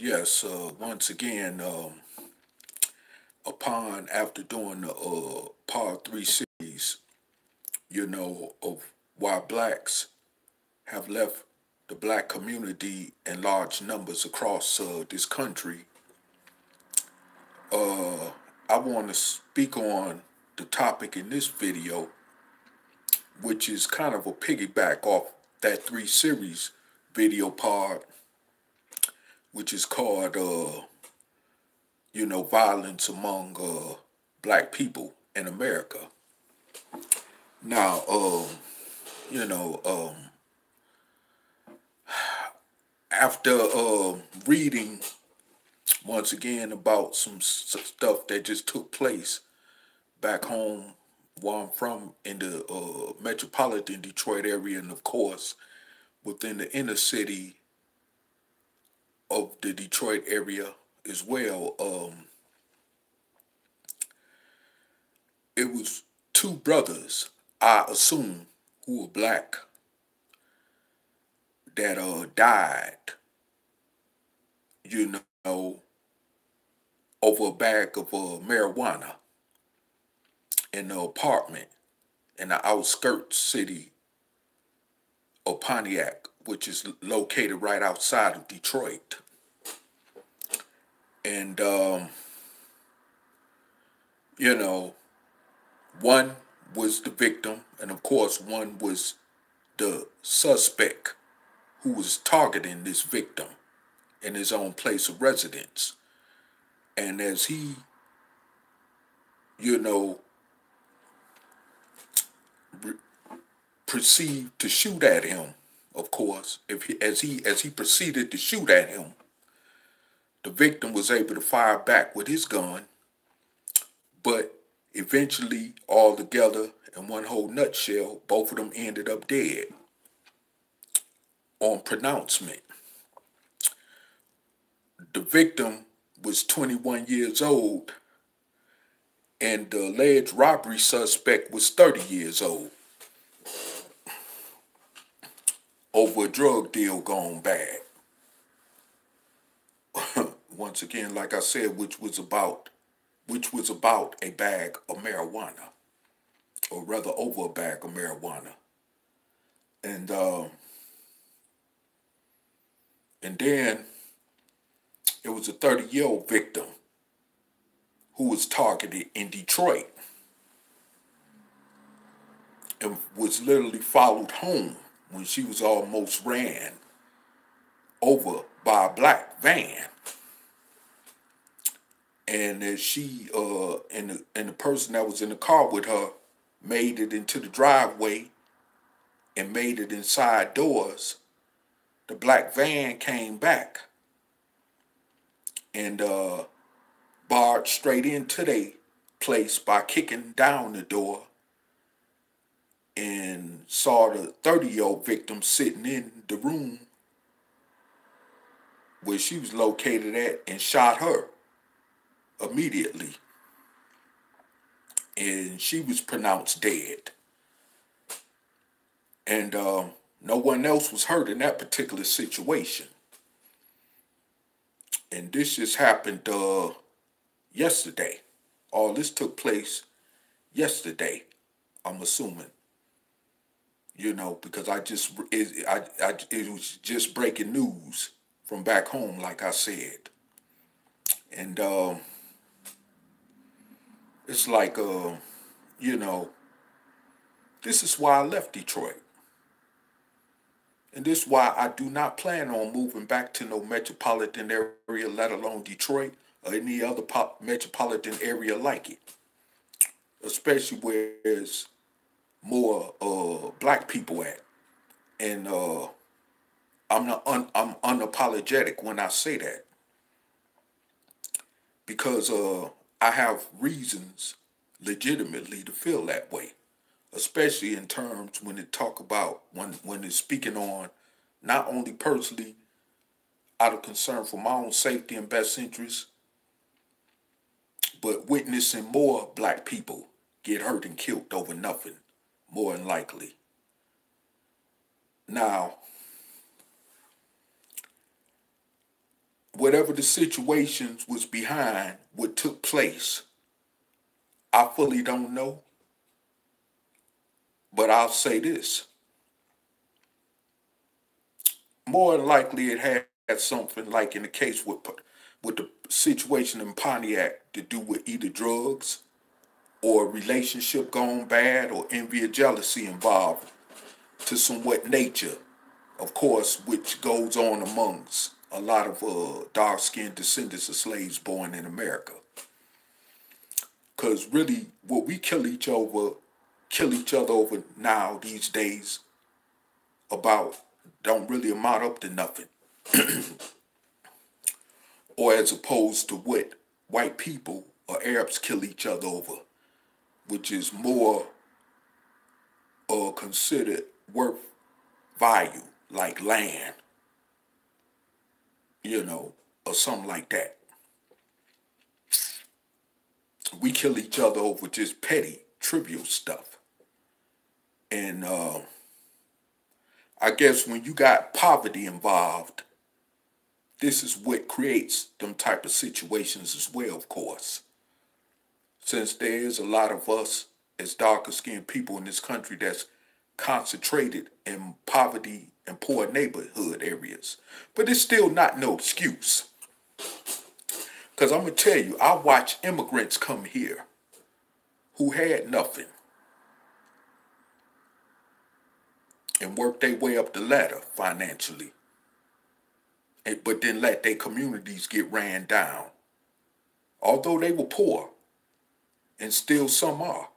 Yes, once again, after doing the part 3 series, of why blacks have left the black community in large numbers across this country, I want to speak on the topic in this video, which is kind of a piggyback off that 3 series video part, which is called, violence among black people in America. Now, after reading once again about some stuff that just took place back home where I'm from in the metropolitan Detroit area, and of course within the inner city of the Detroit area as well, it was 2 brothers, I assume, who were black that died, over a bag of marijuana in an apartment in the outskirts city of Pontiac, which is located right outside of Detroit. And, one was the victim, and of course one was the suspect who was targeting this victim in his own place of residence. And as he, proceeded to shoot at him, of course, as he proceeded to shoot at him, the victim was able to fire back with his gun, but eventually, all together, in one whole nutshell, both of them ended up dead on pronouncement. The victim was 21 years old, and the alleged robbery suspect was 30 years old, over a drug deal gone bad. Once again, like I said, which was about a bag of marijuana, or rather over a bag of marijuana. And then it was a 30-year-old victim who was targeted in Detroit and was literally followed home when she was almost ran over by a black van. And as she and the person that was in the car with her made it into the driveway and made it inside doors, the black van came back and barged straight into their place by kicking down the door, and saw the 30-year-old victim sitting in the room where she was located at, and shot her immediately. And she was pronounced dead. And no one else was hurt in that particular situation. And this just happened yesterday. All this took place yesterday, I'm assuming. Because it was just breaking news from back home, like I said. And it's like, this is why I left Detroit. And this is why I do not plan on moving back to no metropolitan area, let alone Detroit or any other metropolitan area like it. Especially where there's more black people at. And I'm unapologetic when I say that. Because I have reasons legitimately to feel that way, especially in terms when it talk about when it's speaking on not only personally out of concern for my own safety and best interests, but witnessing more black people get hurt and killed over nothing, more than likely. Now, whatever the situations was behind what took place, I fully don't know. But I'll say this. More than likely it had something like in the case with the situation in Pontiac to do with either drugs or a relationship gone bad or envy or jealousy involved to somewhat nature, of course, which goes on amongst a lot of dark-skinned descendants of slaves born in America. Because really, what we kill each other over now these days about don't really amount up to nothing. Or as opposed to what white people or Arabs kill each other over, which is more considered worth value, like land, or something like that. We kill each other over just petty, trivial stuff. And I guess when you got poverty involved, this is what creates them type of situations as well, of course. Since there is a lot of us as darker skinned people in this country that's concentrated in poverty and poor neighborhood areas. But it's still not no excuse. Because I'm going to tell you, I watch immigrants come here who had nothing and work their way up the ladder financially, but then let their communities get ran down. Although they were poor, and still some are,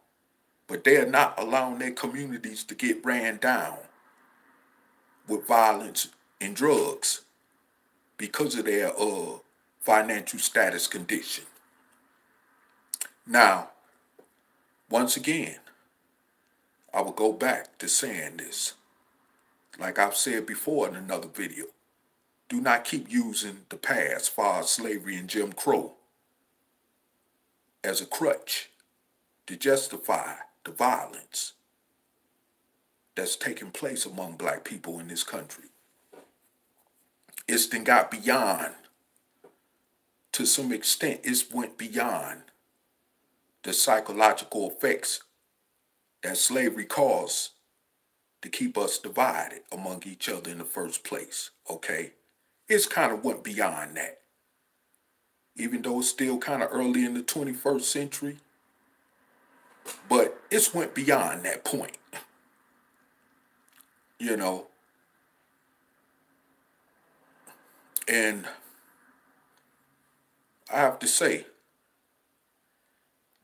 but they are not allowing their communities to get ran down with violence and drugs because of their financial status condition. Now, once again, I will go back to saying this. Like I've said before in another video, do not keep using the past as far as slavery and Jim Crow as a crutch to justify the violence that's taking place among black people in this country. It's then got beyond, to some extent, it went beyond the psychological effects that slavery caused to keep us divided among each other in the first place, okay? It's kind of went beyond that. Even though it's still kind of early in the 21st century, but it's went beyond that point, And I have to say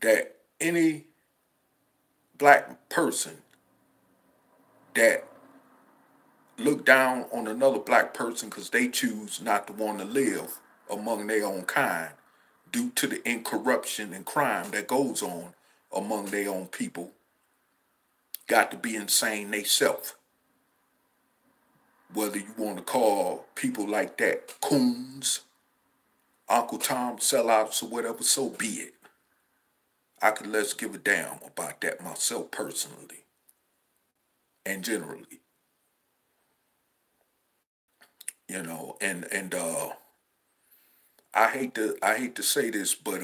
that any black person that look down on another black person because they choose not to want to live among their own kind due to the incorruption and crime that goes on among their own people, got to be insane theyself. Whether you want to call people like that coons, Uncle Tom sellouts, or whatever, so be it. I could less give a damn about that myself personally and generally. And I hate to say this, but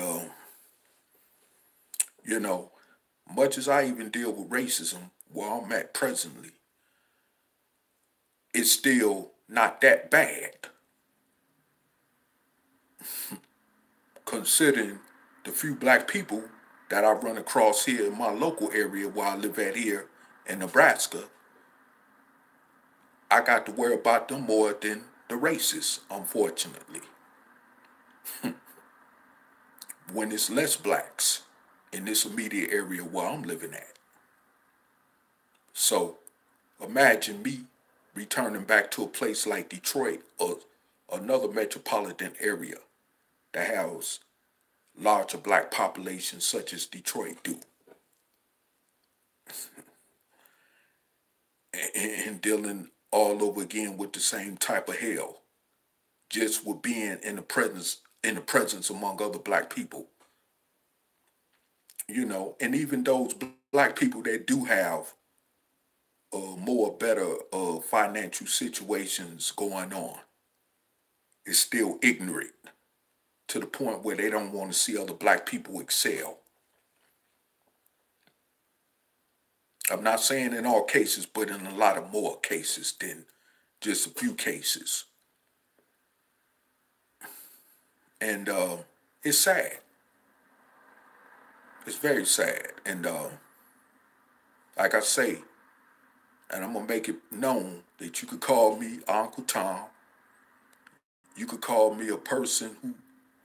much as I even deal with racism where I'm at presently, it's still not that bad. Considering the few black people that I run across here in my local area where I live at here in Nebraska, I got to worry about them more than the racists, unfortunately. When it's less blacks in this immediate area where I'm living at. So imagine me returning back to a place like Detroit or another metropolitan area that has larger black populations such as Detroit do. and dealing all over again with the same type of hell, just with being in the presence among other black people. And even those black people that do have better financial situations going on, is still ignorant to the point where they don't want to see other black people excel. I'm not saying in all cases, but in a lot of more cases than just a few cases. And it's sad. It's very sad. And like I say, and I'm going to make it known that you could call me Uncle Tom. You could call me a person who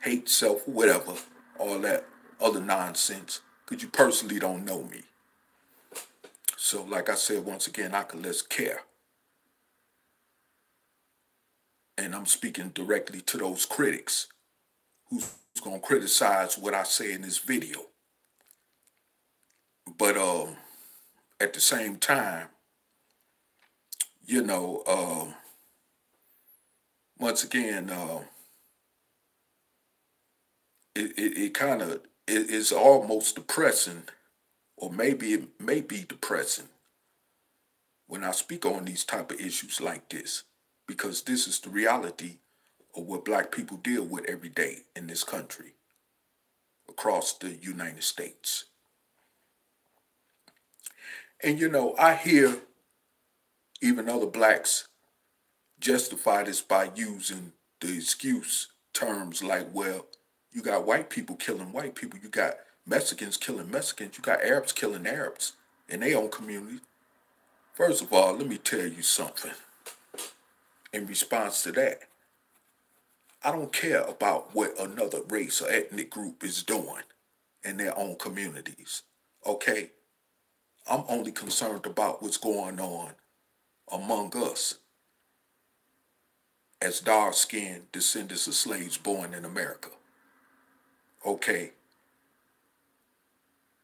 hates self or whatever, all that other nonsense, because you personally don't know me. So like I said, once again, I could less care. And I'm speaking directly to those critics who's going to criticize what I say in this video. But at the same time, you know, once again, it kind of is almost depressing, or maybe it may be depressing when I speak on these type of issues like this, because this is the reality of what black people deal with every day in this country, across the United States. And you know, I hear even other blacks justify this by using the excuse terms like, well, you got white people killing white people, you got Mexicans killing Mexicans, you got Arabs killing Arabs in their own community. First of all, let me tell you something in response to that. I don't care about what another race or ethnic group is doing in their own communities, okay? I'm only concerned about what's going on among us as dark-skinned descendants of slaves born in America, okay?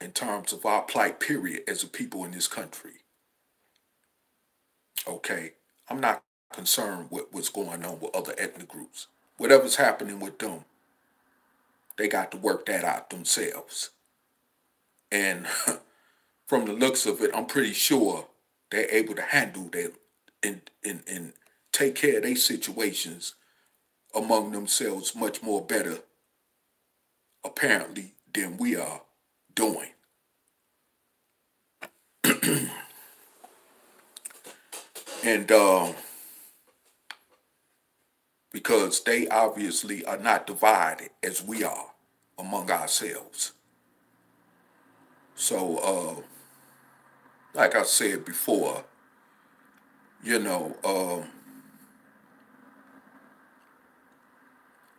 In terms of our plight, period, as a people in this country, okay? I'm not concerned with what's going on with other ethnic groups. Whatever's happening with them, they got to work that out themselves. And from the looks of it, I'm pretty sure they're able to handle that and take care of their situations among themselves much more better, apparently, than we are doing. And because they obviously are not divided as we are among ourselves. So, like I said before, you know,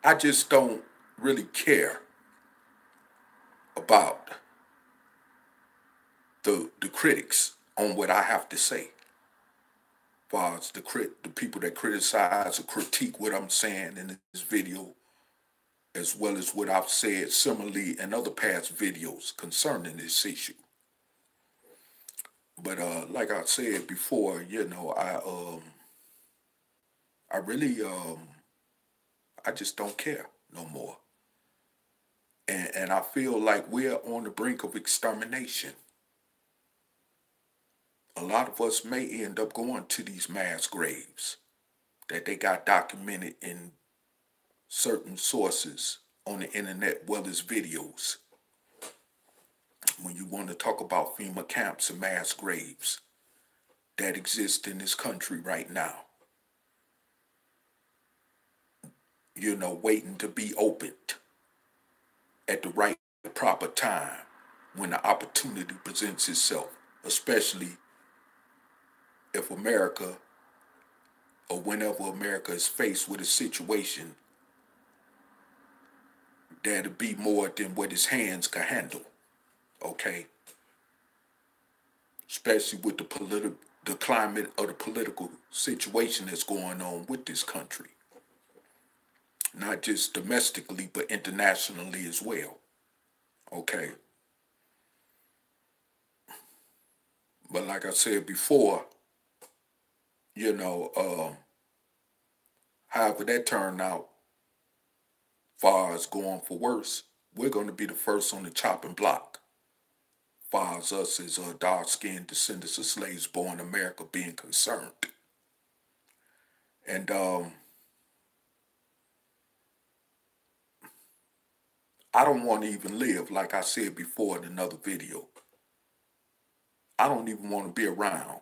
I just don't really care about the critics on what I have to say. As far as the people that criticize or critique what I'm saying in this video, as well as what I've said similarly in other past videos concerning this issue. But like I said before, you know, I really I just don't care no more. And I feel like we're on the brink of extermination. A lot of us may end up going to these mass graves that they got documented in certain sources on the internet, well as videos. When you want to talk about FEMA camps and mass graves that exist in this country right now, you know, waiting to be opened at the right, proper time when the opportunity presents itself, especially if America, or whenever America is faced with a situation that'll be more than what his hands can handle, okay? Especially with the climate of the political situation that's going on with this country. Not just domestically, but internationally as well, okay? But like I said before, you know, however that turned out, far as going for worse, we're going to be the first on the chopping block. Far as us as dark-skinned descendants of slaves born in America being concerned. And I don't want to even live, like I said before in another video. I don't even want to be around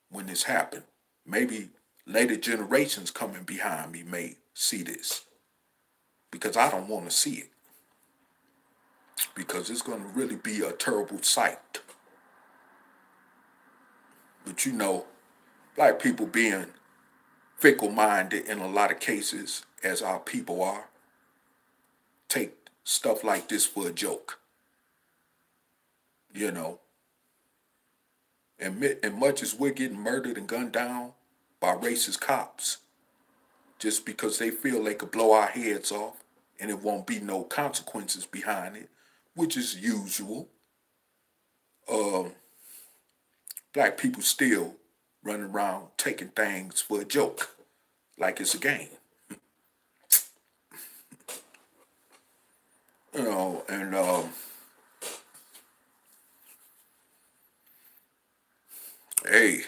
when this happened. Maybe later generations coming behind me may see this, because I don't want to see it. Because it's going to really be a terrible sight. But you know, black people being fickle-minded in a lot of cases, as our people are, take stuff like this for a joke. You know, and much as we're getting murdered and gunned down by racist cops, just because they feel they could blow our heads off and it won't be no consequences behind it, which is usual, black people still running around taking things for a joke, like it's a game. You know, and hey,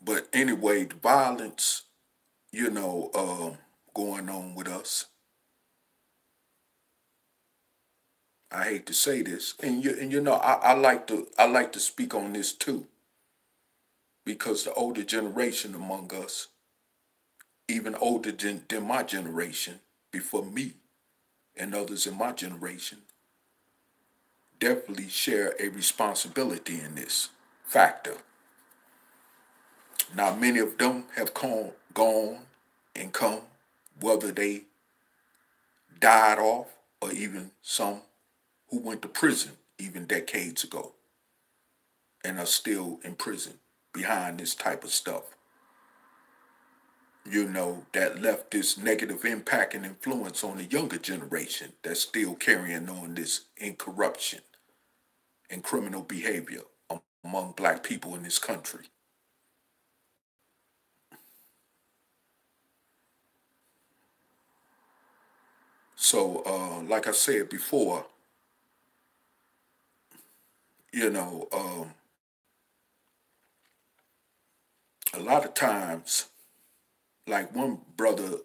but anyway, the violence, you know, going on with us. I hate to say this, and you know, I like to speak on this too, because the older generation among us, even older than my generation, before me and others in my generation, definitely share a responsibility in this factor. Now, many of them have gone and come, whether they died off or even some who went to prison even decades ago and are still in prison behind this type of stuff. You know, that left this negative impact and influence on the younger generation that's still carrying on this incorruption and criminal behavior among black people in this country. So, like I said before, you know, a lot of times, like one brother,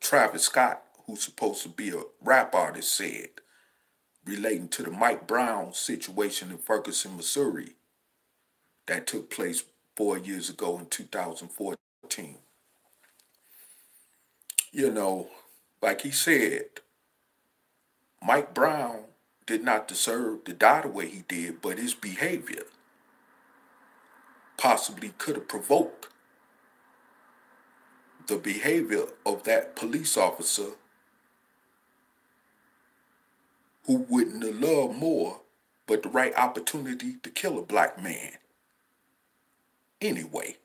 Travis Scott, who's supposed to be a rap artist, said, relating to the Mike Brown situation in Ferguson, Missouri, that took place 4 years ago in 2014. You know, like he said, Mike Brown did not deserve to die the way he did, but his behavior possibly could have provoked the behavior of that police officer who wouldn't have loved more but the right opportunity to kill a black man anyway.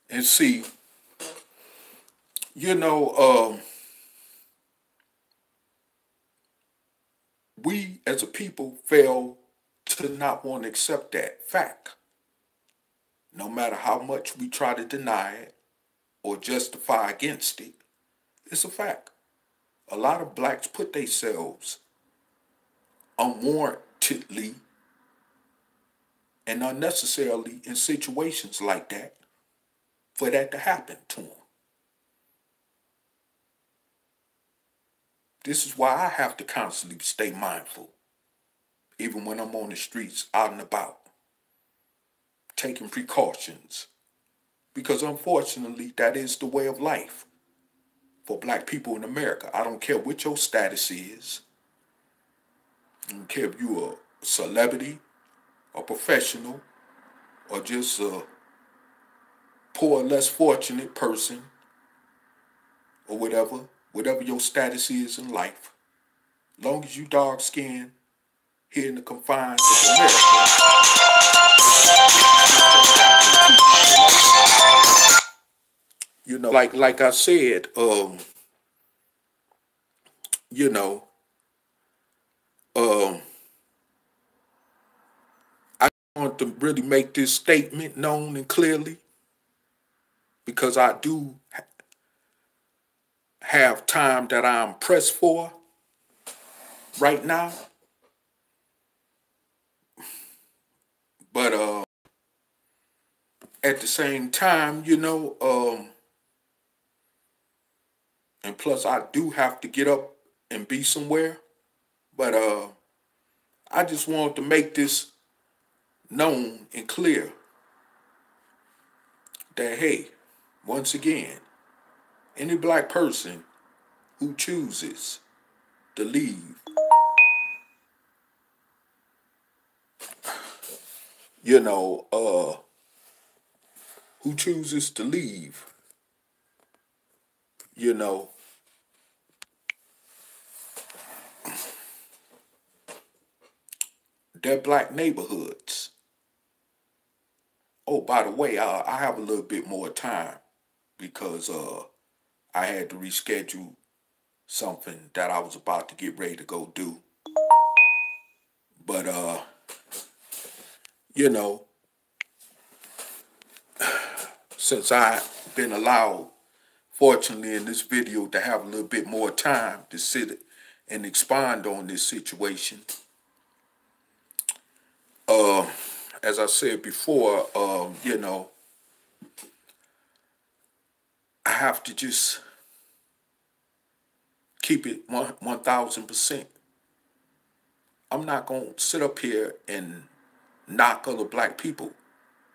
And see, you know, we as a people fail to not want to accept that fact. No matter how much we try to deny it or justify against it, it's a fact. A lot of blacks put themselves unwarrantedly and unnecessarily in situations like that for that to happen to them. This is why I have to constantly stay mindful, even when I'm on the streets, out and about, taking precautions, because unfortunately, that is the way of life for black people in America. I don't care what your status is. I don't care if you're a celebrity, a professional, or just a poor, less fortunate person, or whatever your status is in life. As long as you dark-skinned, here in the confines of America, you know, like I said, you know, I want to really make this statement known and clearly, because I do have time that I'm pressed for right now. But at the same time, you know, and plus I do have to get up and be somewhere But I just wanted to make this known and clear that, hey, once again, any black person who chooses to leave, who chooses to leave, their black neighborhoods. Oh, by the way, I have a little bit more time because I had to reschedule something that I was about to get ready to go do. But, since I've been allowed, fortunately, in this video to have a little bit more time to sit and expand on this situation, as I said before, I have to just keep it 1,000%. I'm not going to sit up here and knock other black people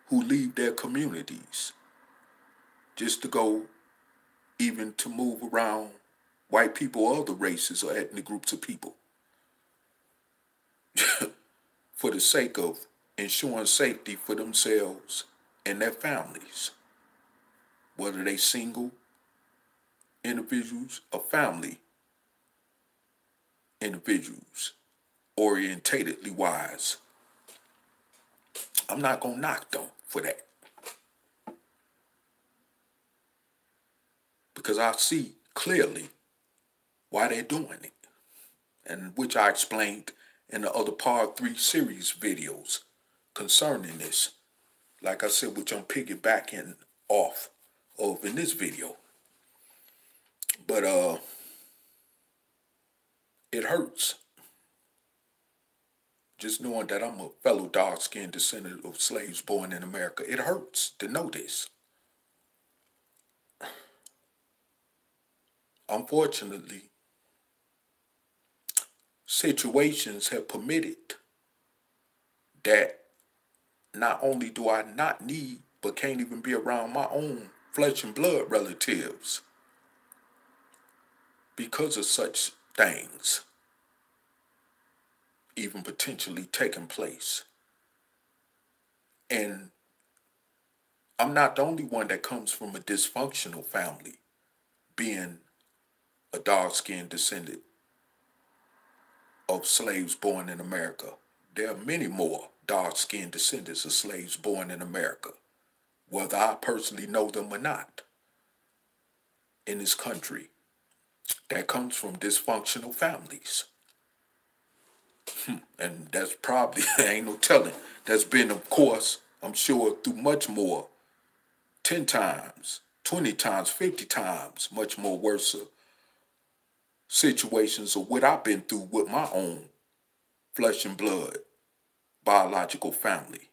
who leave their communities just to go even to move around white people or other races or ethnic groups of people for the sake of ensuring safety for themselves and their families, whether they single individuals or family individuals, orientatedly wise. I'm not going to knock them for that, because I see clearly why they're doing it, and which I explained in the other Part 3 series videos concerning this. Like I said, which I'm piggybacking off of in this video. But it hurts just knowing that I'm a fellow dark-skinned descendant of slaves born in America. It hurts to know this. Unfortunately, situations have permitted that not only do I not need, but can't even be around my own flesh and blood relatives because of such things even potentially taking place. And I'm not the only one that comes from a dysfunctional family, being a dark-skinned descendant of slaves born in America. There are many more dark-skinned descendants of slaves born in America, whether I personally know them or not, in this country, that comes from dysfunctional families. And that's probably, ain't no telling, that's been, of course, I'm sure, through much more, 10 times, 20 times, 50 times, much more worse situations of what I've been through with my own flesh and blood, biological family,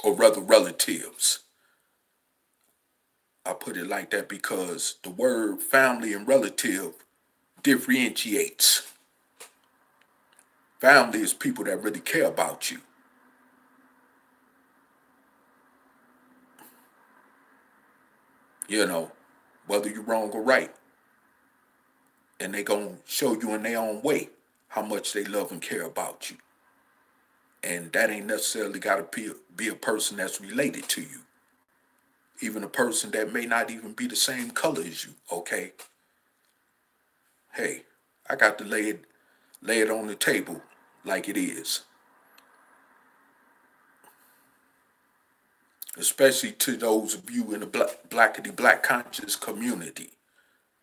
or rather relatives. I put it like that because the word family and relative differentiates. Family is people that really care about you. Whether you're wrong or right. And they gonna show you in their own way how much they love and care about you. And that ain't necessarily gotta be a person that's related to you. Even a person that may not even be the same color as you, okay? Hey, I got to lay it on the table like it is. Especially to those of you in the black conscious community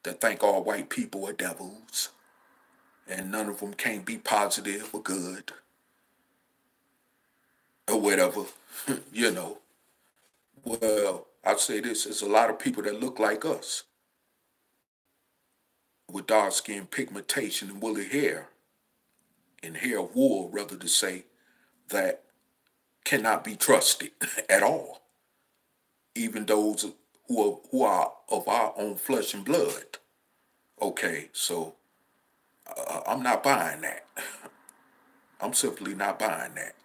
that think all white people are devils and none of them can't be positive or good or whatever, Well, I'd say this, there's a lot of people that look like us with dark skin, pigmentation, and woolly hair, and hair of wool, rather to say, that cannot be trusted at all. Even those who are of our own flesh and blood. Okay, so I'm not buying that. I'm simply not buying that.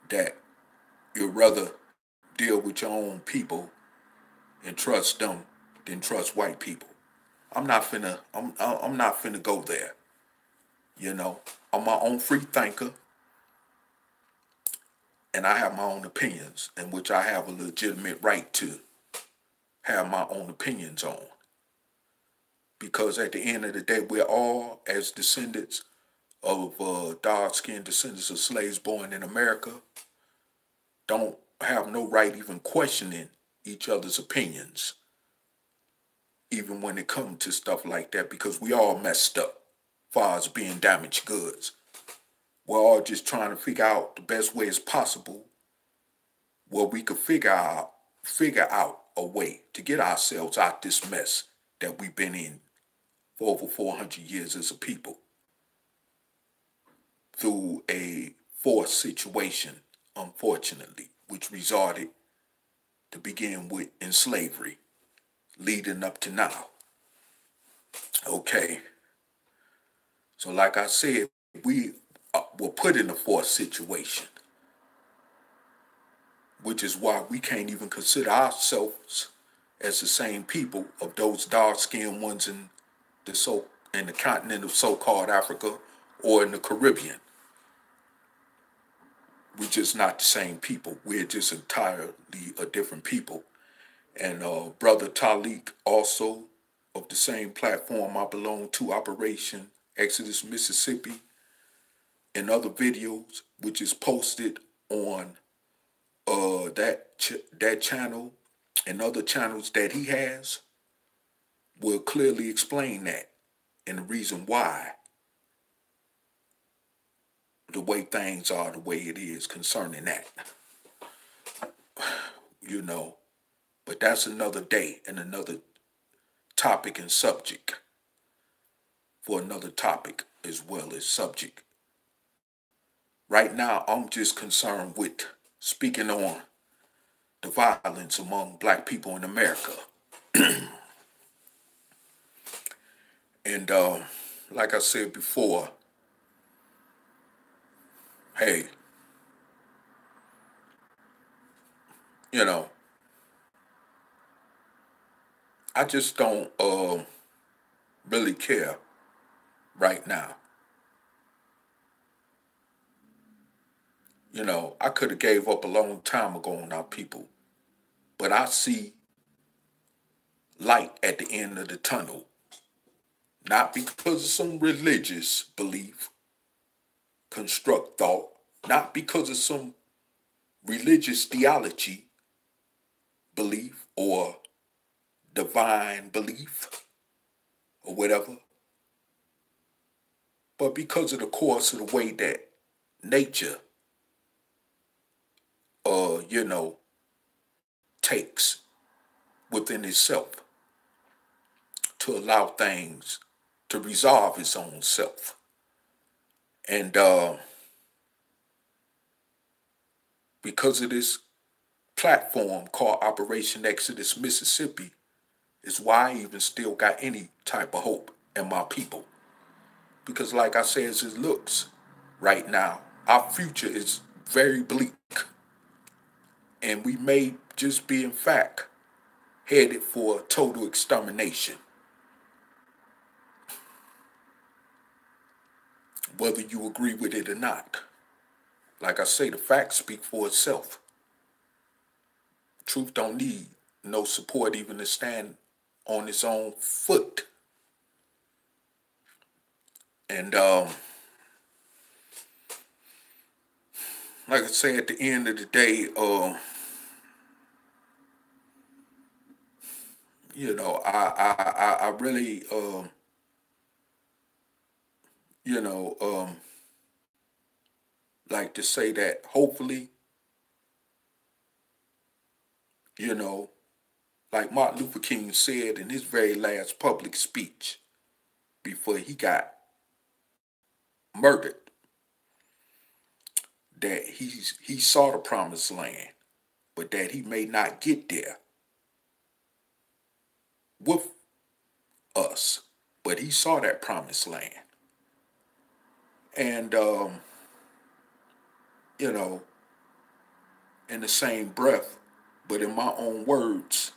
That you'd rather deal with your own people and trust them than trust white people. I'm not finna go there. You know, I'm my own free thinker, and I have my own opinions, in which I have a legitimate right to have my own opinions on. Because at the end of the day, we're all, as descendants of dark-skinned descendants of slaves born in America, don't have no right even questioning each other's opinions, even when it comes to stuff like that, because we all messed up as far as being damaged goods. We're all just trying to figure out the best way as possible where we could figure out a way to get ourselves out this mess that we've been in for over 400 years as a people through a forced situation, unfortunately, which resulted to begin with in slavery, leading up to now. Okay. So like I said, we were put in a forced situation, which is why we can't even consider ourselves as the same people of those dark-skinned ones in the continent of so-called Africa or in the Caribbean. We're just not the same people. We're just entirely a different people. And Brother Taalik, also of the same platform I belong to, Operation Exodus Mississippi, and other videos, which is posted on that channel and other channels that he has, will clearly explain that and the reason why the way things are the way it is concerning that. You know, but that's another day and another topic and subject for another topic as well as subject. Right now, I'm just concerned with speaking on the violence among black people in America. And like I said before, hey, you know, I just don't really care right now. You know, I could have gave up a long time ago on our people, but I see light at the end of the tunnel, not because of some religious belief, construct thought, not because of some religious theology belief or divine belief or whatever, but because of the course of the way that nature, you know, takes within itself to allow things to resolve its own self. And because of this platform called Operation Exodus Mississippi is why I even still got any type of hope in my people. Because like I said, as it looks right now, our future is very bleak. And we may just be, in fact, headed for total extermination. Whether you agree with it or not. Like I say, the facts speak for itself. Truth don't need no support even to stand on its own foot. And like I say, at the end of the day, you know, I really, you know, like to say that hopefully, you know, like Martin Luther King said in his very last public speech before he got murdered, that he saw the promised land, but that he may not get there with us, but he saw that promised land. And, you know, in the same breath, but in my own words,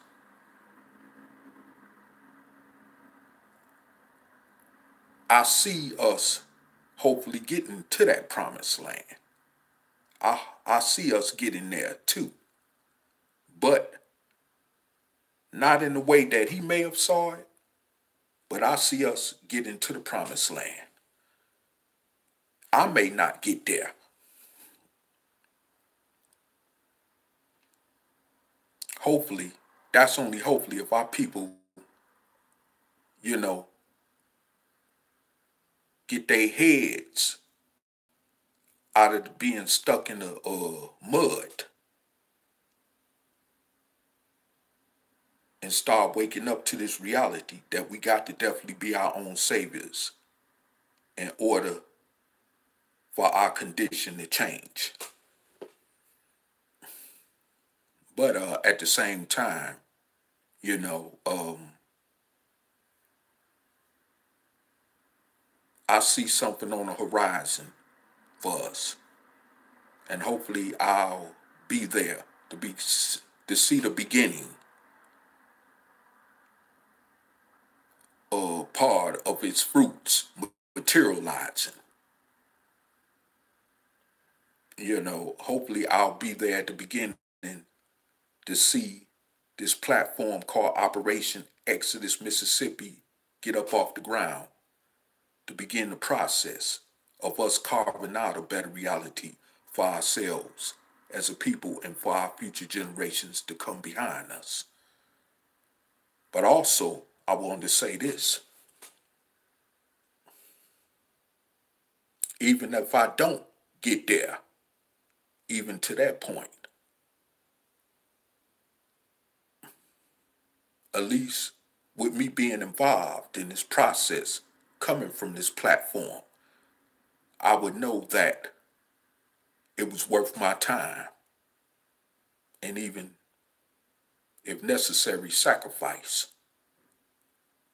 I see us hopefully getting to that promised land. I see us getting there too. But not in the way that he may have saw it, but I see us getting to the promised land. I may not get there. Hopefully, that's only hopefully if our people, you know, get their heads out of being stuck in the mud and start waking up to this reality that we got to definitely be our own saviors in order for our condition to change. But at the same time, you know, I see something on the horizon for us. And hopefully I'll be there to see the beginning part of its fruits materializing. You know, hopefully I'll be there at the beginning to see this platform called Operation Exodus Mississippi get up off the ground, to begin the process of us carving out a better reality for ourselves as a people and for our future generations to come behind us. But also, I wanted to say this. Even if I don't get there, even to that point, at least with me being involved in this process, coming from this platform, I would know that it was worth my time and even, if necessary, sacrifice,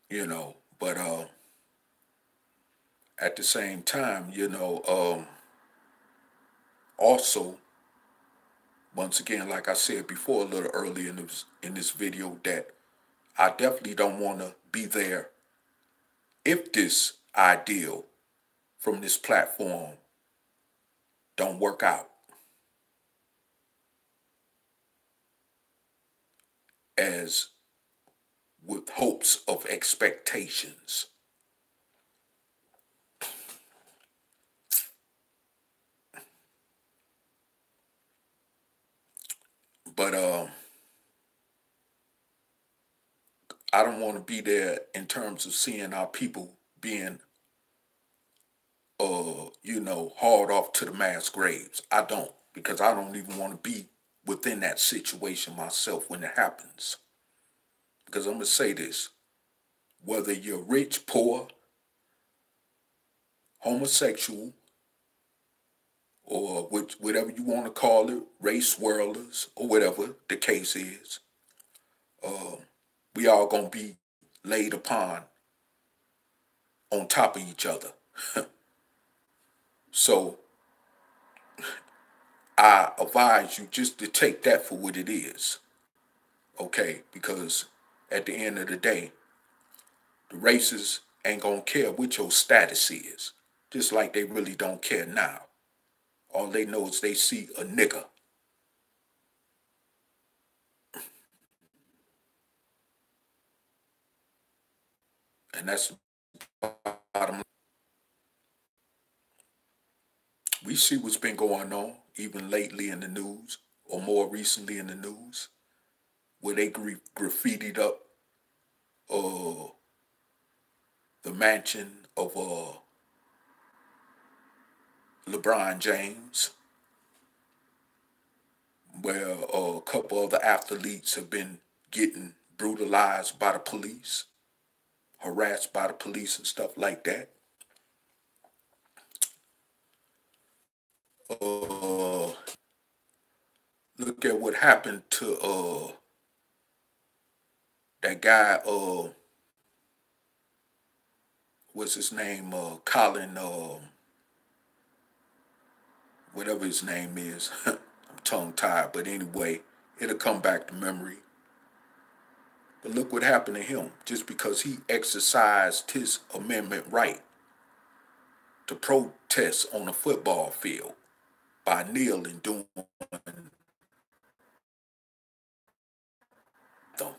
you know. But at the same time, you know, also, once again, like I said before a little earlier in this video, that I definitely don't want to be there if this ideal from this platform don't work out as with hopes of expectations. But I don't want to be there in terms of seeing our people being, you know, hauled off to the mass graves. I don't, because I don't even want to be within that situation myself when it happens. Because I'm going to say this, whether you're rich, poor, homosexual, or whatever you want to call it, race swirlers, or whatever the case is, we all going to be laid upon on top of each other. So I advise you just to take that for what it is, okay? Because at the end of the day, the racists ain't gonna care what your status is, just like they really don't care now. All they know is they see a nigger. And that's the bottom line. We see what's been going on, even lately in the news, or more recently in the news, where they graffitied up the mansion of LeBron James, where a couple other athletes have been getting brutalized by the police, harassed by the police and stuff like that. Look at what happened to that guy what's his name, Colin, whatever his name is. I'm tongue-tied, but anyway, it'll come back to memory. But look what happened to him, just because he exercised his amendment right to protest on a football field by kneeling doing them.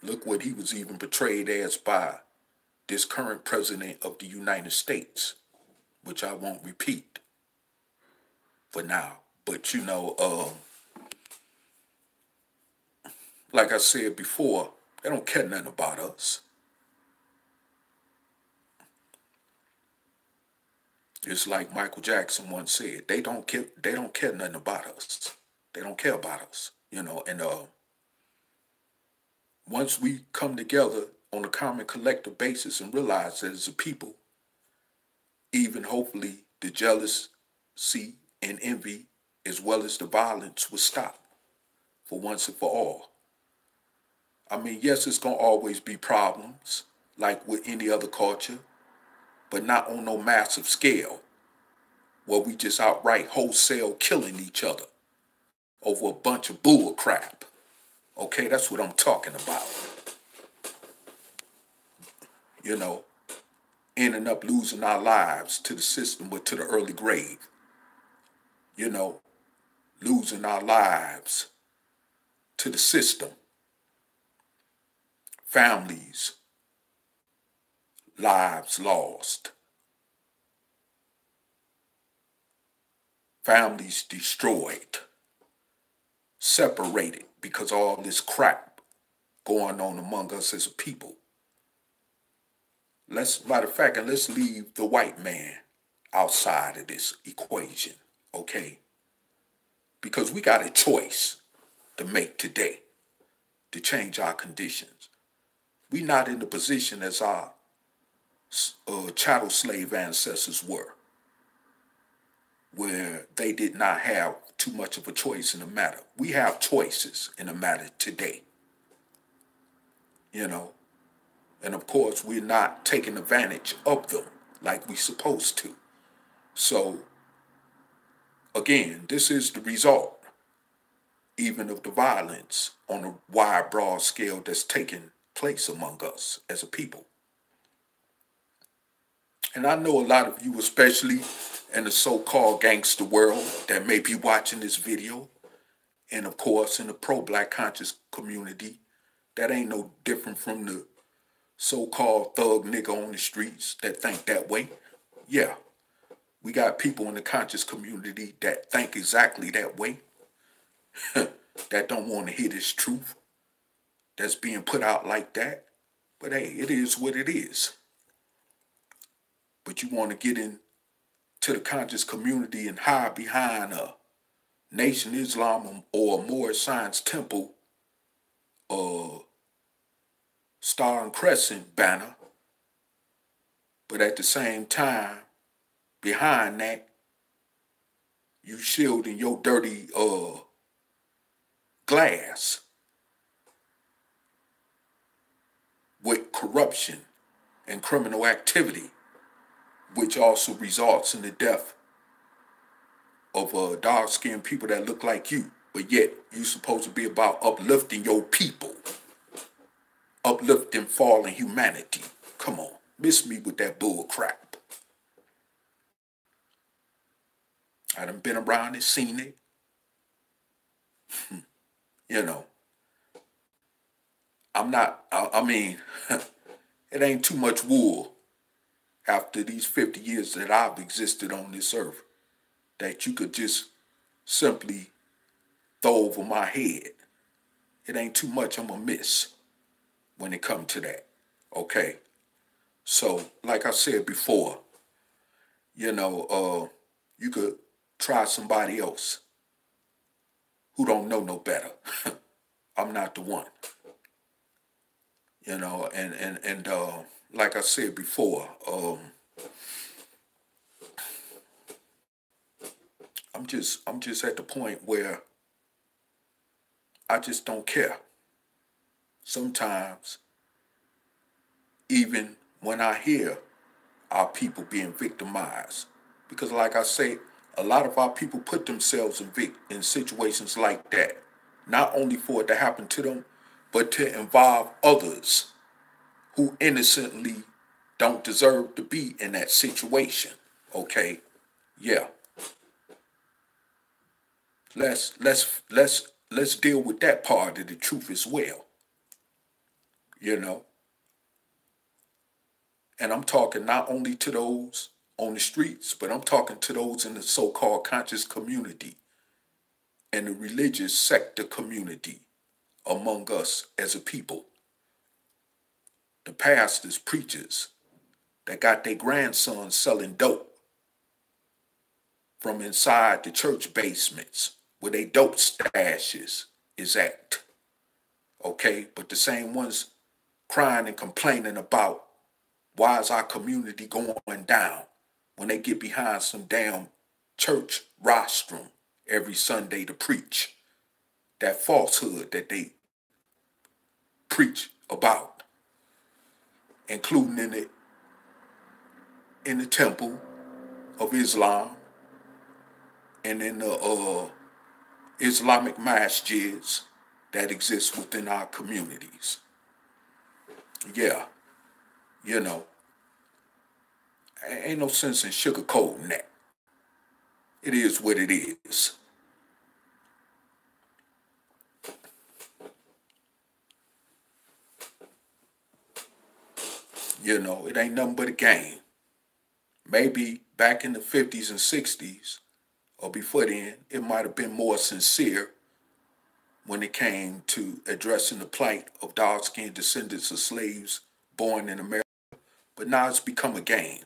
Look what he was even portrayed as by this current president of the United States, which I won't repeat for now. But you know, like I said before, they don't care nothing about us. It's like Michael Jackson once said, they don't care nothing about us. They don't care about us, you know, and once we come together on a common collective basis and realize that as a people, even hopefully the jealousy and envy as well as the violence will stop for once and for all. I mean, yes, it's going to always be problems like with any other culture, but not on no massive scale where we just outright wholesale killing each other over a bunch of bull crap. Okay, that's what I'm talking about. You know, ending up losing our lives to the system, but to the early grave. You know, losing our lives to the system. Families, lives lost. Families destroyed. Separated because of all this crap going on among us as a people. Matter of fact, and let's leave the white man outside of this equation, okay? Because we got a choice to make today to change our conditions. We're not in the position as our chattel slave ancestors were, where they did not have too much of a choice in the matter. We have choices in the matter today, you know. And of course, we're not taking advantage of them like we're supposed to. So, again, this is the result, even of the violence on a wide, broad scale that's taking place among us as a people. And I know a lot of you, especially in the so-called gangster world that may be watching this video, and of course in the pro-black conscious community, that ain't no different from the so-called thug nigga on the streets that think that way. Yeah, we got people in the conscious community that think exactly that way, that don't want to hear this truth that's being put out like that. But hey, it is what it is. But you want to get into the conscious community and hide behind a Nation Islam or a Moorish Science Temple Star and Crescent banner, but at the same time, behind that, you shielding your dirty glass with corruption and criminal activity, which also results in the death of dark-skinned people that look like you. But yet, you're supposed to be about uplifting your people, uplifting fallen humanity. Come on, miss me with that bull crap. I done been around it, seen it. You know, I mean, it ain't too much wool after these 50 years that I've existed on this earth that you could just simply throw over my head. It ain't too much I'm gonna miss when it comes to that, okay? So, like I said before, you know, you could try somebody else who don't know no better. I'm not the one. You know, and like I said before, I'm just at the point where I just don't care. Sometimes even when I hear our people being victimized. Because like I say, a lot of our people put themselves in situations like that, not only for it to happen to them, but to involve others who innocently don't deserve to be in that situation. Okay? Yeah. Let's deal with that part of the truth as well. You know? And I'm talking not only to those on the streets, but I'm talking to those in the so-called conscious community and the religious sector community among us as a people. The pastors, preachers that got their grandsons selling dope from inside the church basements where they dope stashes is at. Okay, but the same ones crying and complaining about why is our community going down when they get behind some damn church rostrum every Sunday to preach that falsehood that they preach about, including in the temple of Islam and in the Islamic masjids that exist within our communities. Yeah, you know, ain't no sense in sugarcoating that. It is what it is. You know, it ain't nothing but a game. Maybe back in the 50s and 60s, or before then, it might have been more sincere when it came to addressing the plight of dark-skinned descendants of slaves born in America. But now it's become a game.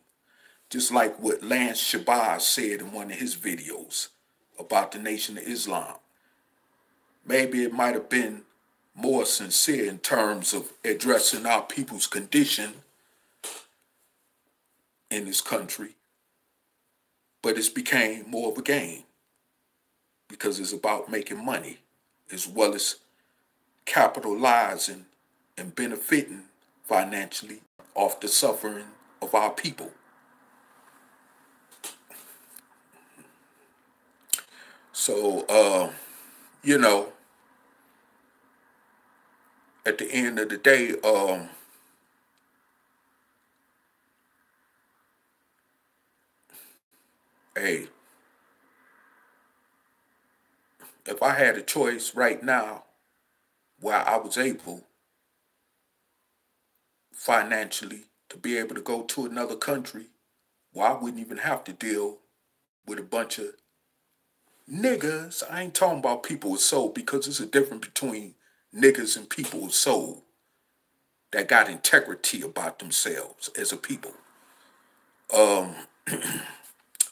Just like what Lance Shabazz said in one of his videos about the Nation of Islam. Maybe it might have been more sincere in terms of addressing our people's condition in this country, but it's became more of a game because it's about making money as well as capitalizing and benefiting financially off the suffering of our people. So, you know, at the end of the day, hey, if I had a choice right now where I was able financially to be able to go to another country where I wouldn't even have to deal with a bunch of niggas. I ain't talking about people with soul because there's a difference between niggas and people with soul that got integrity about themselves as a people.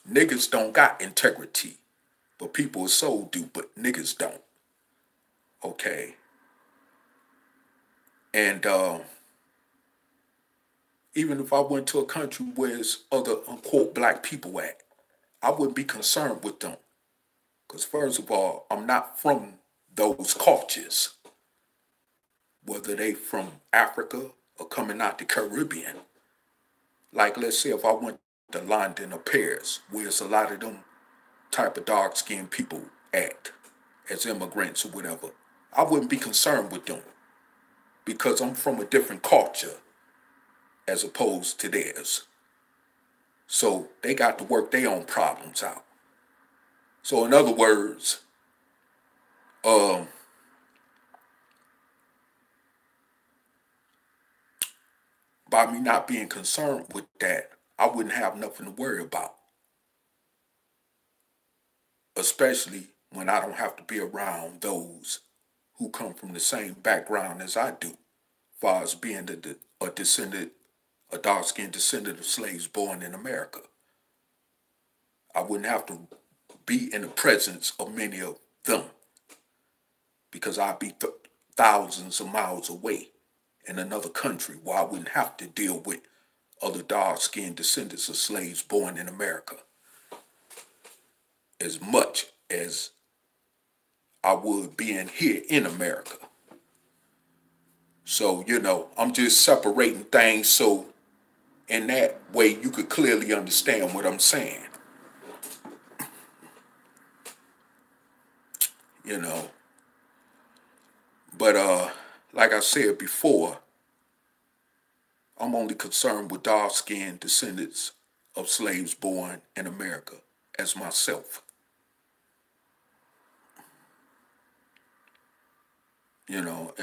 Niggas don't got integrity, but people with soul do, but niggas don't. Okay. And even if I went to a country where there's other, unquote, black people at, I wouldn't be concerned with them. Because first of all, I'm not from those cultures. Whether they from Africa or coming out the Caribbean. Like, let's say if I went to London or Paris, where there's a lot of them type of dark-skinned people at, as immigrants or whatever, I wouldn't be concerned with them because I'm from a different culture as opposed to theirs. So they got to work their own problems out. So in other words, by me not being concerned with that, I wouldn't have nothing to worry about. Especially when I don't have to be around those who come from the same background as I do, as far as being a dark-skinned descendant of slaves born in America. I wouldn't have to be in the presence of many of them because I'd be thousands of miles away in another country where I wouldn't have to deal with other dark-skinned descendants of slaves born in America as much as I would being here in America. So, I'm just separating things so in that way you could clearly understand what I'm saying. But like I said before, I'm only concerned with dark-skinned descendants of slaves born in America as myself. And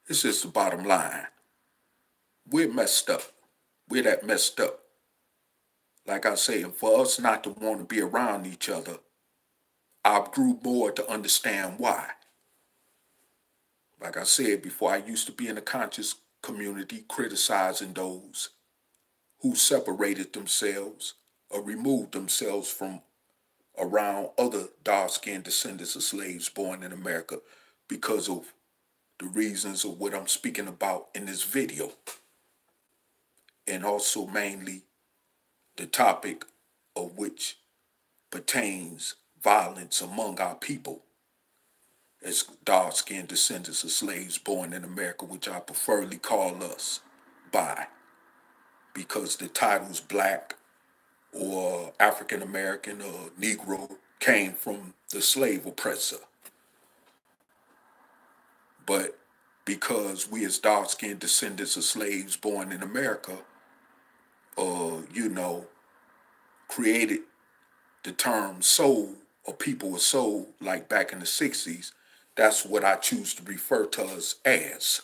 it's just the bottom line. We're messed up. We're that messed up. Like I say, and for us not to want to be around each other, I grew more to understand why. Like I said before, I used to be in the conscious community criticizing those who separated themselves or removed themselves from around other dark-skinned descendants of slaves born in America because of the reasons of what I'm speaking about in this video. And also mainly the topic of which pertains violence among our people as dark-skinned descendants of slaves born in America, which I preferably call us by, because the titles black or African American or Negro came from the slave oppressor. But because we as dark-skinned descendants of slaves born in America, created the term soul or people with soul, like back in the 60s, that's what I choose to refer to us as,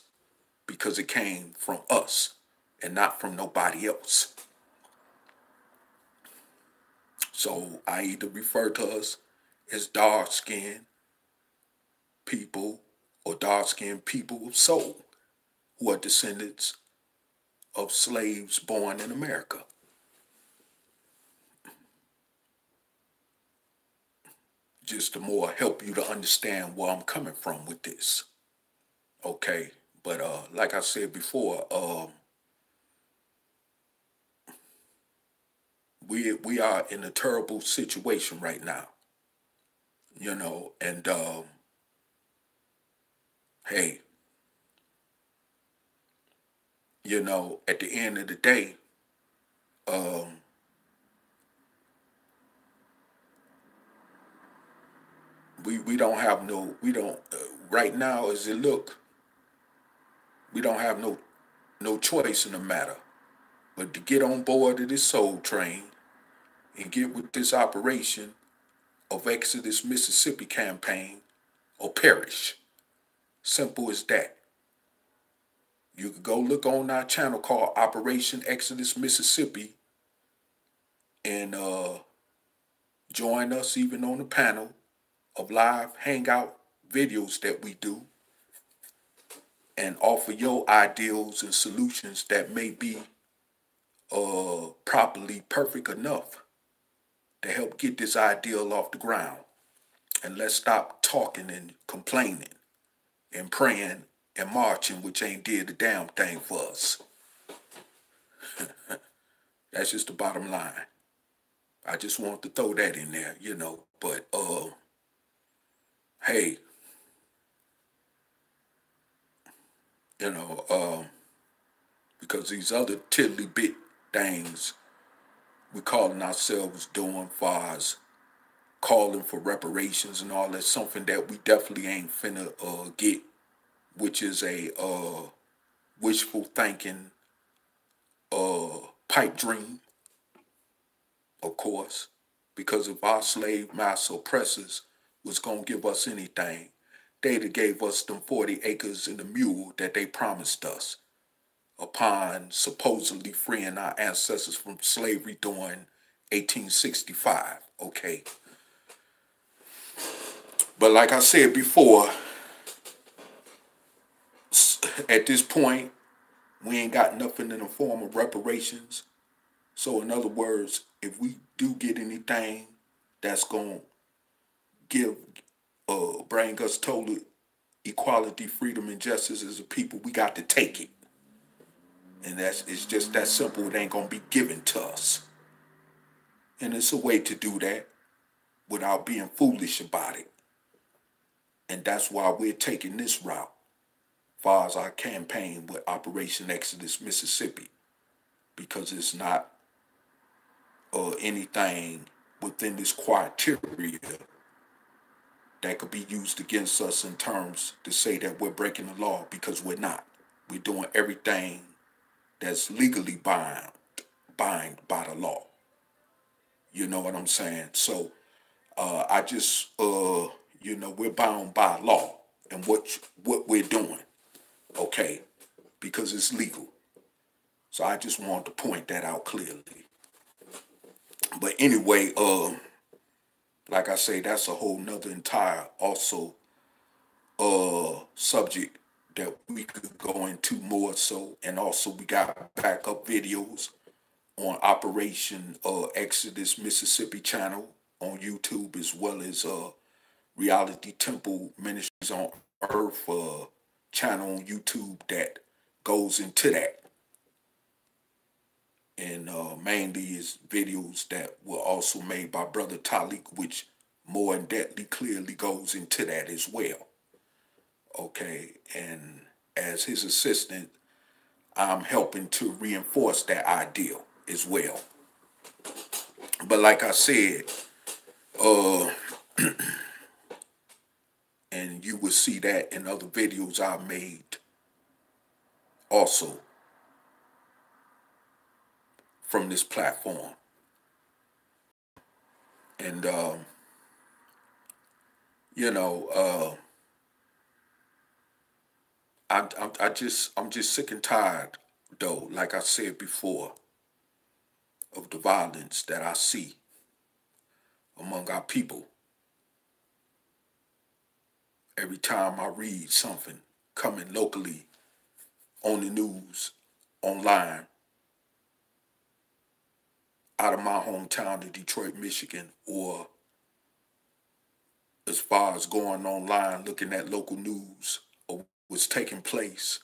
because it came from us and not from nobody else. So I either refer to us as dark-skinned people or dark-skinned people of soul who are descendants of slaves born in America. Just to more help you to understand where I'm coming from with this. Okay, but like I said before, we are in a terrible situation right now. And hey, at the end of the day, we don't have no, we don't, right now as it look, we don't have no choice in the matter but to get on board of this soul train and get with this operation of Exodus Mississippi campaign or perish. Simple as that. You can go look on our channel called Operation Exodus Mississippi and join us even on the panel of live hangout videos that we do and offer your ideals and solutions that may be properly perfect enough to help get this ideal off the ground. And let's stop talking and complaining and praying and marching, which ain't did a damn thing for us. That's just the bottom line. I just want to throw that in there, but hey, because these other tiddly bit things we calling ourselves doing far as calling for reparations and all that, something that we definitely ain't finna get, which is a wishful thinking pipe dream, of course, because if our slave master oppressors was gonna give us anything, they'd have gave us them 40 acres and a mule that they promised us upon supposedly freeing our ancestors from slavery during 1865, okay? But like I said before, at this point, we ain't got nothing in the form of reparations. So in other words, if we do get anything that's going to bring us total equality, freedom, and justice as a people, we got to take it. And it's just that simple. It ain't going to be given to us. And it's a way to do that without being foolish about it. And that's why we're taking this route. far as our campaign with Operation Exodus Mississippi, because it's not anything within this criteria that could be used against us in terms to say that we're breaking the law, because we're not. We're doing everything that's legally bound by the law. You know what I'm saying? So I just, you know, we're bound by law and what we're doing, okay, because it's legal. So I just wanted to point that out clearly. But anyway, like I say, that's a whole nother entire also subject that we could go into more so. And also we got backup videos on Operation Exodus Mississippi channel on YouTube, as well as Reality Temple Ministries on Earth channel on YouTube that goes into that. And mainly is videos that were also made by Brother Taalik, which more in depthly clearly goes into that as well. Okay, and as his assistant, I'm helping to reinforce that ideal as well. But like I said, and you will see that in other videos I made also from this platform. And you know, I'm just sick and tired, though, like I said before, of the violence that I see among our people. Every time I read something coming locally on the news, online, out of my hometown of Detroit, Michigan, or as far as going online, looking at local news or what's taking place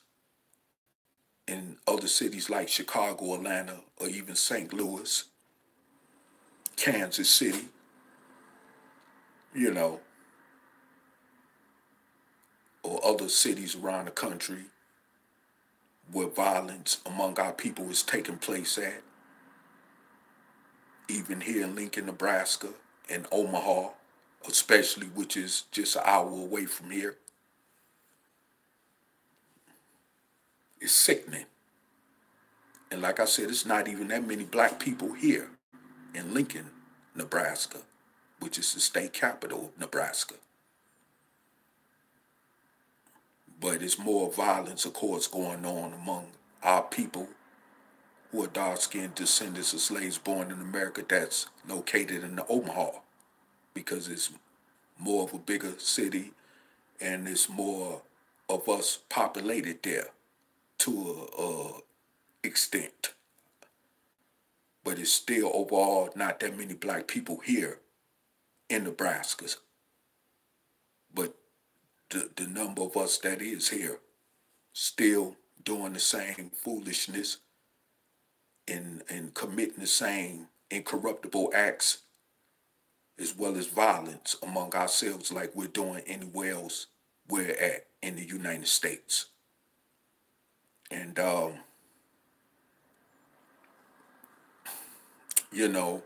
in other cities like Chicago, Atlanta, or even St. Louis, Kansas City, you know, or other cities around the country where violence among our people is taking place at, even here in Lincoln, Nebraska, and Omaha, especially, which is just an hour away from here. It's sickening. And like I said, it's not even that many black people here in Lincoln, Nebraska, which is the state capital of Nebraska. But it's more violence, of course, going on among our people who are dark-skinned descendants of slaves born in America that's located in the Omaha, because it's more of a bigger city and it's more of us populated there to a extent. But it's still overall not that many black people here in Nebraska. But the number of us that is here still doing the same foolishness and committing the same incorruptible acts, as well as violence among ourselves like we're doing anywhere else we're at in the United States. And, you know,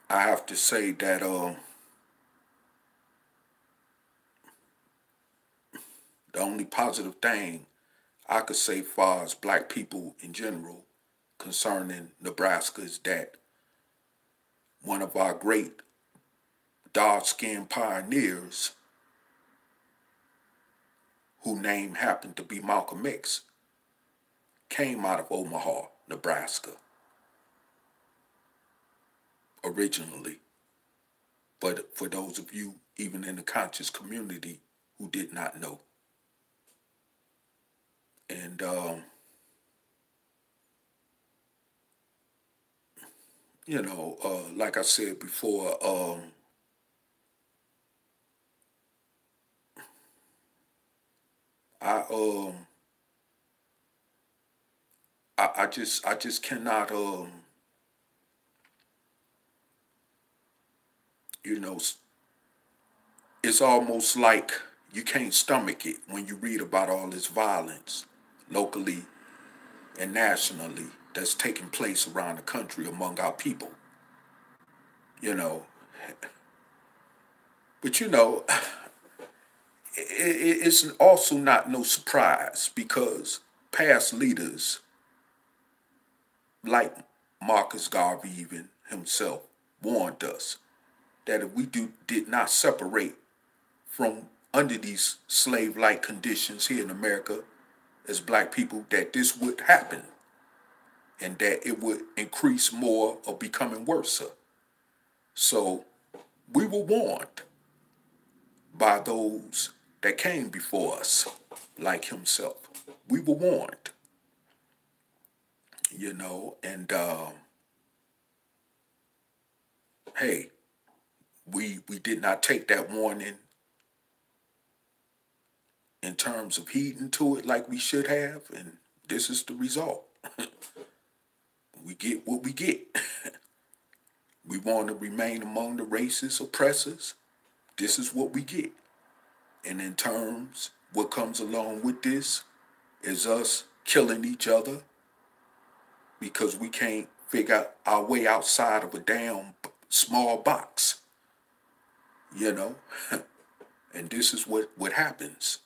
I have to say that the only positive thing I could say far as black people in general concerning Nebraska is that one of our great dark-skinned pioneers, whose name happened to be Malcolm X, came out of Omaha, Nebraska, originally. But for those of you, even in the conscious community, who did not know. And, you know, like I said before, I just cannot you know, it's almost like you can't stomach it when you read about all this violence locally and nationally that's taking place around the country among our people, you know. But, you know, it's also not no surprise because past leaders like Marcus Garvey even himself warned us that if we did not separate from under these slave-like conditions here in America as black people, that this would happen and that it would increase more or becoming worse. So we were warned by those that came before us, like himself. We were warned, you know, and hey, we did not take that warning in terms of heeding to it like we should have, and this is the result. We get what we get. We want to remain among the racist oppressors. This is what we get. And in terms, what comes along with this is us killing each other because we can't figure our way outside of a damn small box, you know? And this is what happens.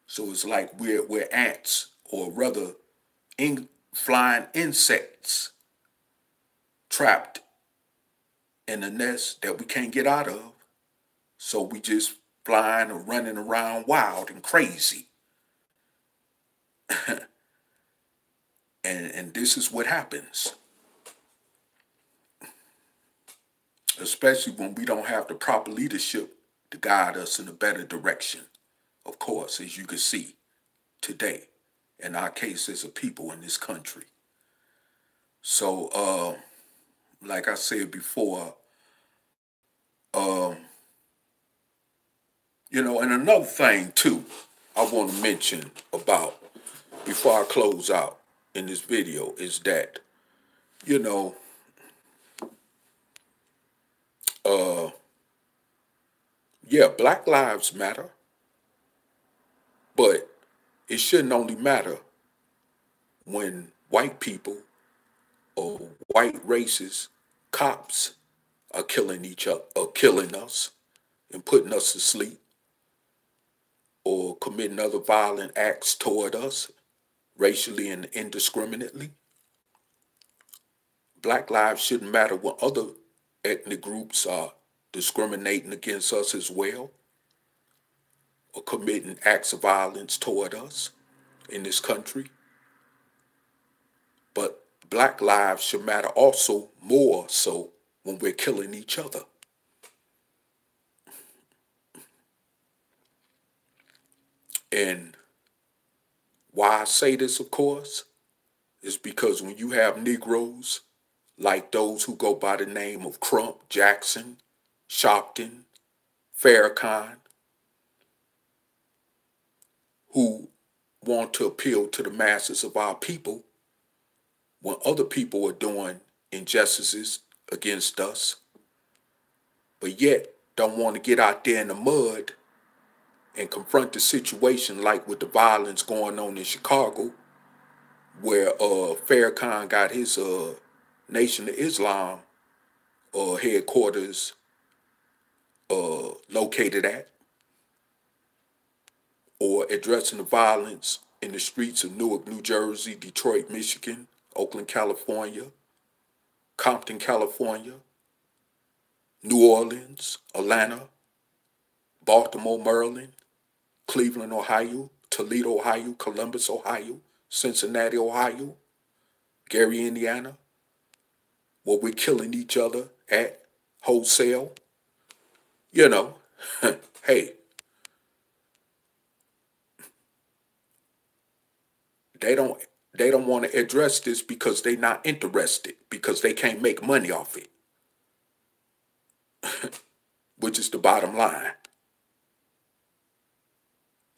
So it's like we're ants, or rather flying insects trapped in a nest that we can't get out of. So we just flying or running around wild and crazy. and this is what happens. Especially when we don't have the proper leadership to guide us in a better direction. Of course, as you can see today, in our case as a people in this country. So, like I said before, you know, and another thing too, I want to mention about before I close out in this video is that, you know, yeah, Black Lives Matter, but it shouldn't only matter when white people or white races, cops are killing each other, or killing us and putting us to sleep, or committing other violent acts toward us, racially and indiscriminately. Black lives shouldn't matter when other ethnic groups are discriminating against us as well, or committing acts of violence toward us in this country. But black lives should matter also more so when we're killing each other. And why I say this, of course, is because when you have Negroes like those who go by the name of Crump, Jackson, Sharpton, Farrakhan, who want to appeal to the masses of our people when other people are doing injustices against us, but yet don't want to get out there in the mud and confront the situation, like with the violence going on in Chicago, where Farrakhan got his Nation of Islam headquarters located at, or addressing the violence in the streets of Newark, New Jersey, Detroit, Michigan, Oakland, California, Compton, California, New Orleans, Atlanta, Baltimore, Maryland, Cleveland, Ohio, Toledo, Ohio, Columbus, Ohio, Cincinnati, Ohio, Gary, Indiana, where we're killing each other at wholesale. You know, hey, they don't want to address this because they're not interested, because they can't make money off it, which is the bottom line.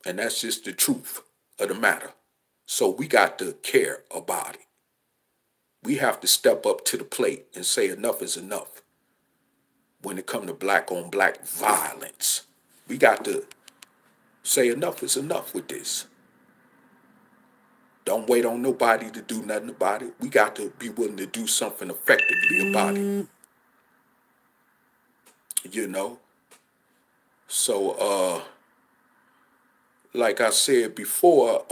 And that's just the truth of the matter. So we got to care about it. We have to step up to the plate and say enough is enough. when it comes to black on black violence. We got to say enough is enough with this. Don't wait on nobody to do nothing about it. We got to be willing to do something effectively about it. You know? So, like I said before,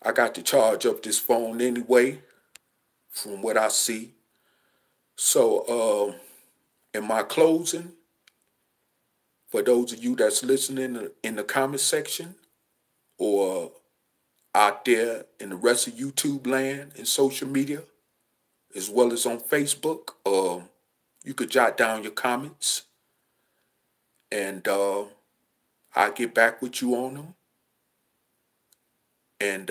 I got to charge up this phone anyway, from what I see. So, in my closing, for those of you that's listening in the comment section, or out there in the rest of YouTube land and social media, as well as on Facebook, you could jot down your comments, and I'll get back with you on them. And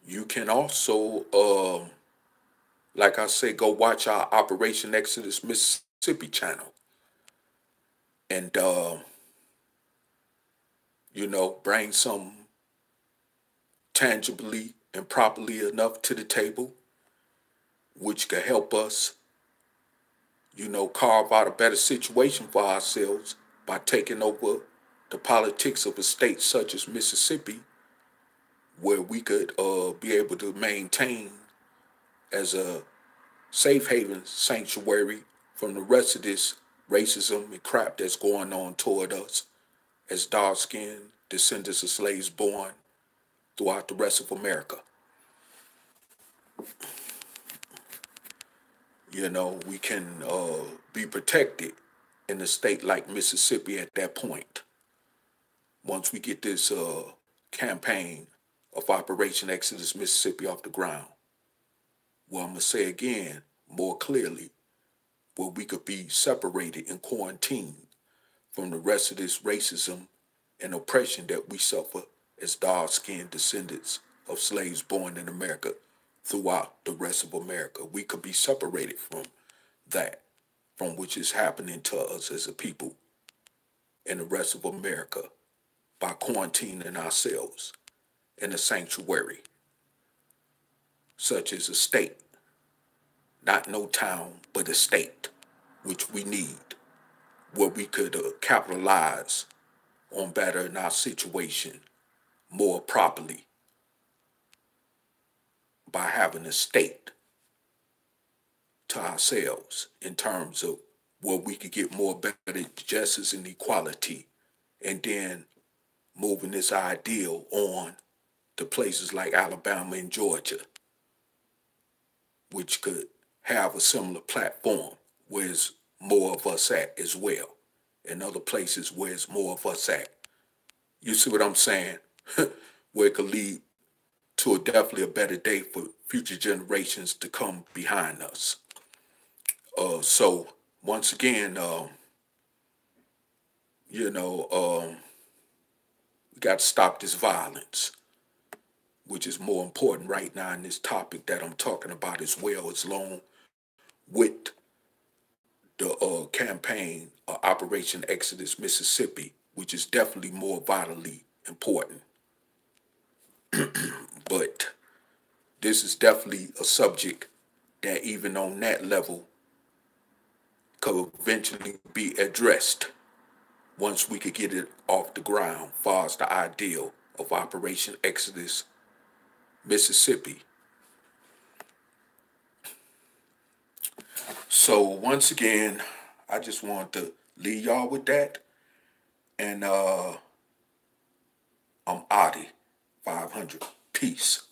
you can also, like I say, go watch our Operation Exodus Mississippi channel. And, you know, bring some tangibly and properly enough to the table, which could help us, you know, carve out a better situation for ourselves by taking over the politics of a state such as Mississippi, where we could be able to maintain as a safe haven sanctuary from the rest of this racism and crap that's going on toward us as dark-skinned descendants of slaves born throughout the rest of America. You know, we can be protected in a state like Mississippi at that point. Once we get this campaign of Operation Exodus Mississippi off the ground. Well, I'm going to say again, more clearly, where we could be separated and quarantined from the rest of this racism and oppression that we suffer as dark-skinned descendants of slaves born in America throughout the rest of America. We could be separated from that, from which is happening to us as a people in the rest of America by quarantining ourselves in a sanctuary, such as a state, not no town, but a state, which we need, where we could capitalize on bettering our situation more properly by having a state to ourselves in terms of where we could get more better justice and equality, and then moving this ideal on to places like Alabama and Georgia, which could have a similar platform where there's more of us at as well, and other places where there's more of us at. You see what I'm saying? Where it could lead to definitely a better day for future generations to come behind us. So once again, you know, we got to stop this violence, which is more important right now in this topic that I'm talking about, as well as along with the campaign Operation Exodus Mississippi, which is definitely more vitally important. But this is definitely a subject that even on that level could eventually be addressed once we could get it off the ground, far as the ideal of Operation Exodus Mississippi. So once again, I just want to leave y'all with that. And I'm Adi 500. Peace.